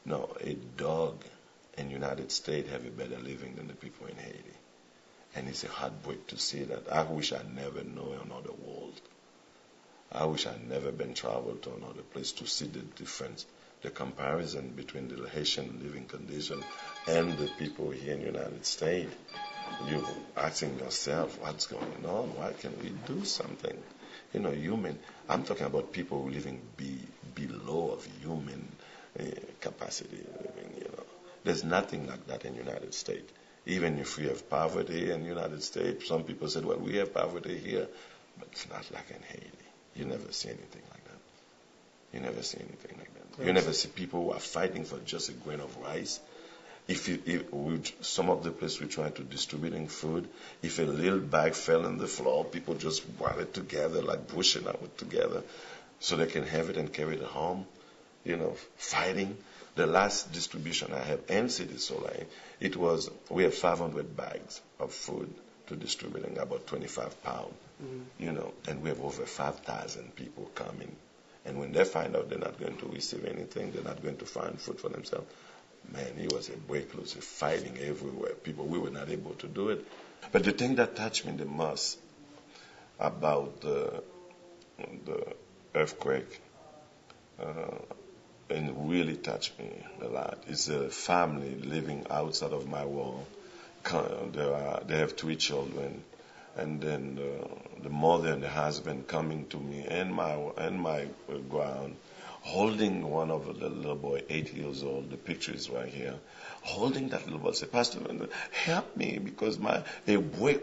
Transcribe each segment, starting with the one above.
No, a dog in the United States have a better living than the people in Haiti. And it's a heartbreak to see that. I wish I never know another world. I wish I'd never been traveled to another place to see the difference, the comparison between the Haitian living condition and the people here in the United States. You asking yourself, what's going on? Why can't we do something? Human. I'm talking about people who living below of human capacity living. There's nothing like that in the United States. Even if we have poverty in the United States, some people said, well, we have poverty here, but it's not like in Haiti. You never see anything like that. You never see anything like that. You never see people who are fighting for just a grain of rice. Some of the places we try to distributing food, if a little bag fell on the floor, people just brought it together, like pushing it together, so they can have it and carry it home. Fighting. The last distribution I have in City Soleil, we have 500 bags of food to distributing about 25 pounds, and we have over 5,000 people coming. And when they find out they're not going to receive anything, they're not going to find food for themselves, man, it was a break loose, fighting everywhere. We were not able to do it. But the thing that touched me the most about the earthquake, and really touched me a lot, is a family living outside of my wall. They have 3 children, and then the mother and the husband coming to me and my ground, holding one of the little boy, 8 years old. The picture is right here, holding that little boy. Say, Pastor, help me, because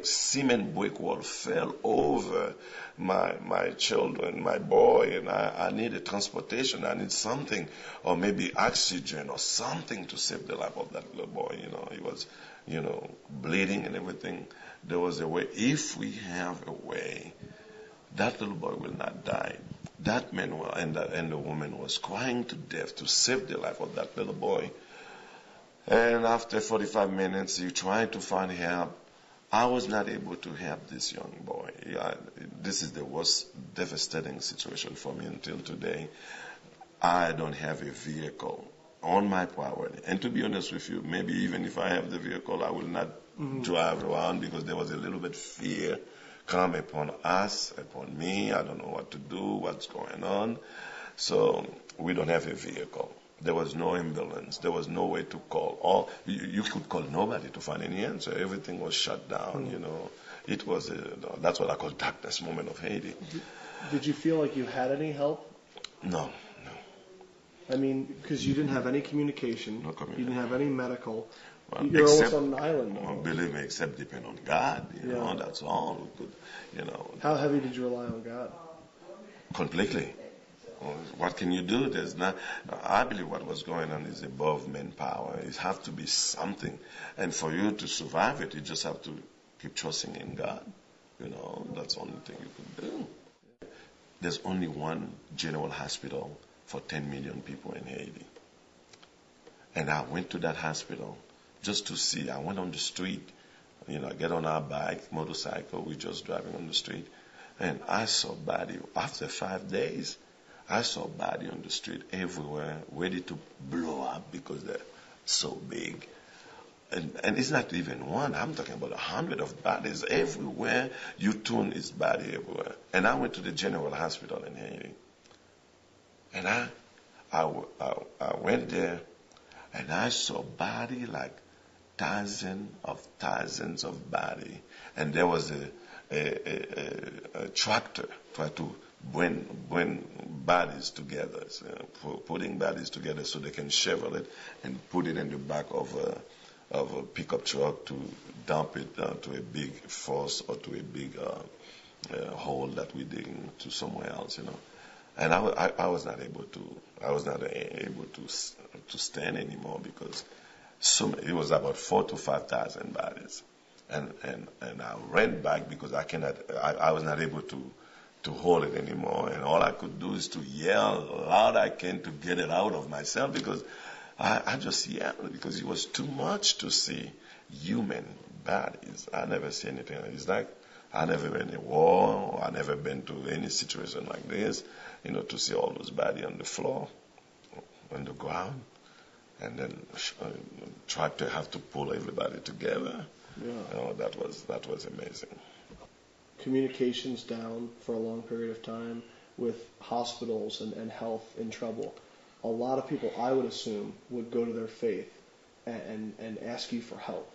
cement brick wall fell over my children, my boy, and I need a transportation. I need something, or maybe oxygen or something to save the life of that little boy. He was, bleeding and everything. There was a way. If we have a way, that little boy will not die. That man and the woman was crying to death to save the life of that little boy. And after 45 minutes, you try to find help. I was not able to help this young boy. This is the worst devastating situation for me until today. I don't have a vehicle on my property. And to be honest with you, maybe even if I have the vehicle, I will not drive around, because there was a little bit fear come upon us, upon me. I don't know what to do, what's going on. So we don't have a vehicle. There was no ambulance. There was no way to call. You could call nobody to find any answer. Everything was shut down, It was that's what I call darkness moment of Haiti. Did you feel like you had any help? No. I mean, because you didn't have any communication. No communication. You didn't have any medical. Well, You're almost on an island. Well, believe me, except depend on God. That's all. We could, How heavy did you rely on God? Completely. What can you do? I believe what was going on is above manpower. It has to be something. And for you to survive it, you just have to keep trusting in God. That's the only thing you can do. There's only one general hospital for 10 million people in Haiti. And I went to that hospital just to see. I went on the street, get on our bike, motorcycle, we're just driving on the street. And I saw body. After 5 days, I saw body on the street everywhere, ready to blow up because they're so big. And it's not even one. I'm talking about 100 of bodies everywhere. You turn, is body everywhere. And I went to the general hospital in Haiti. And I went there, and I saw body like thousands of body. And there was a tractor try to bring bodies together, putting bodies together so they can shovel it and put it in the back of a pickup truck to dump it to a big force or to a big hole that we dig to somewhere else, And I was not able to stand anymore, because it was about 4,000 to 5,000 bodies, and I ran back because I was not able to hold it anymore, and all I could do is to yell loud I can to get it out of myself, because I just yelled because it was too much to see human bodies. I never see anything. It's like I never been in a war, or I never been to any situation like this, to see all those bodies on the floor, on the ground. and then tried to have to pull everybody together. Yeah. That was amazing. Communications down for a long period of time with hospitals and health in trouble. A lot of people, I would assume, would go to their faith and ask you for help.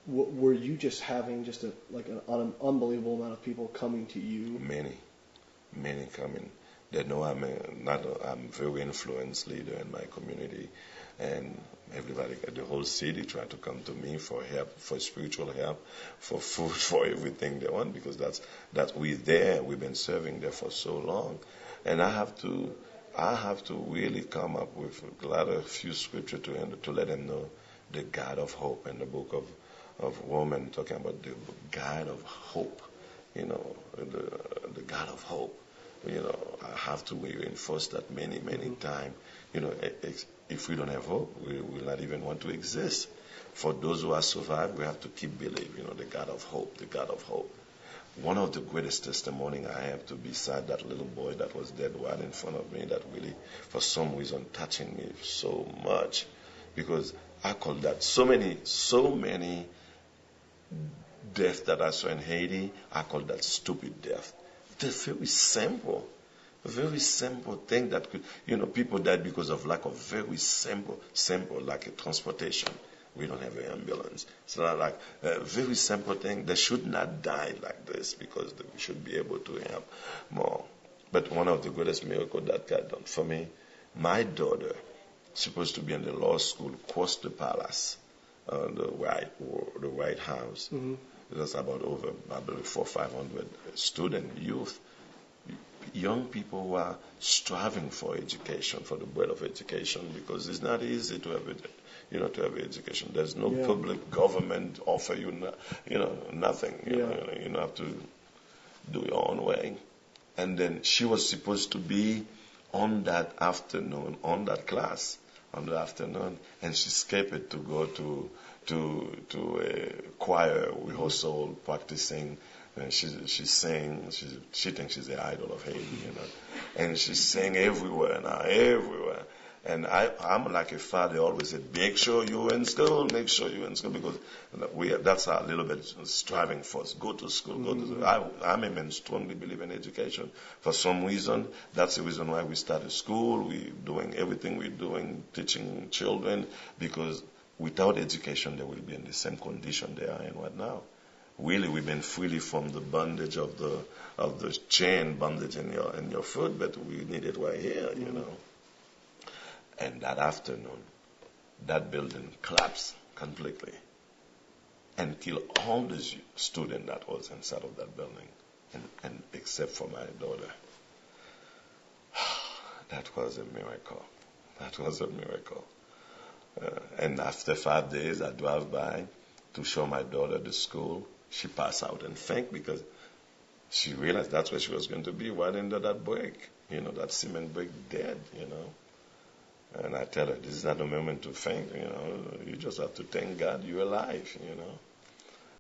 Were you just having just an unbelievable amount of people coming to you? Many coming. They know I'm very influenced leader in my community, and everybody, the whole city, try to come to me for help, for spiritual help, for food, for everything they want, because we've been serving there for so long, and I have to really come up with a few scripture to let them know the God of hope in the book of Romans, talking about the God of hope, the God of hope. I have to reinforce that many times. If we don't have hope, we will not even want to exist. For those who have survived, we have to keep believing, the God of hope, the God of hope. One of the greatest testimony I have to beside that little boy that was dead right in front of me, that really, for some reason, touching me so much, because I call that so many deaths that I saw in Haiti, I call that stupid death. It's a very simple thing that could, people died because of lack of very simple, like a transportation. We don't have an ambulance. It's not like a very simple thing. They should not die like this, because we should be able to help more. But one of the greatest miracles that God done for me, my daughter, supposed to be in the law school, crossed the palace, the White House. Mm-hmm. There's about over, I believe, 400-500 student youth, young people who are striving for education, for the bread of education, because it's not easy to have it, to have education. There's no public government offer you, nothing. You have to do your own way. And then she was supposed to be on that afternoon, on that class, on the afternoon, and she escaped to go to a choir rehearsal, practicing. And she sang. She thinks she's the idol of Haiti, and she sang everywhere now, everywhere. And I'm like a father, always said, make sure you're in school, because that's our little bit striving for us. Go to school, go to school. I'm a man, strongly believe in education. For some reason, that's the reason why we started school. We're doing everything we're doing, teaching children, because without education, they will be in the same condition they are in right now. Really, we've been freely from the bondage of the chain bondage in your foot, but we need it right here, And that afternoon, that building collapsed completely and killed all the students that was inside of that building, and except for my daughter. That was a miracle. That was a miracle. And after 5 days, I drove by to show my daughter the school. She passed out and faint, because she realized that's where she was going to be right under that break, that cement break, dead, And I tell her, this is not a moment to faint, you just have to thank God you're alive,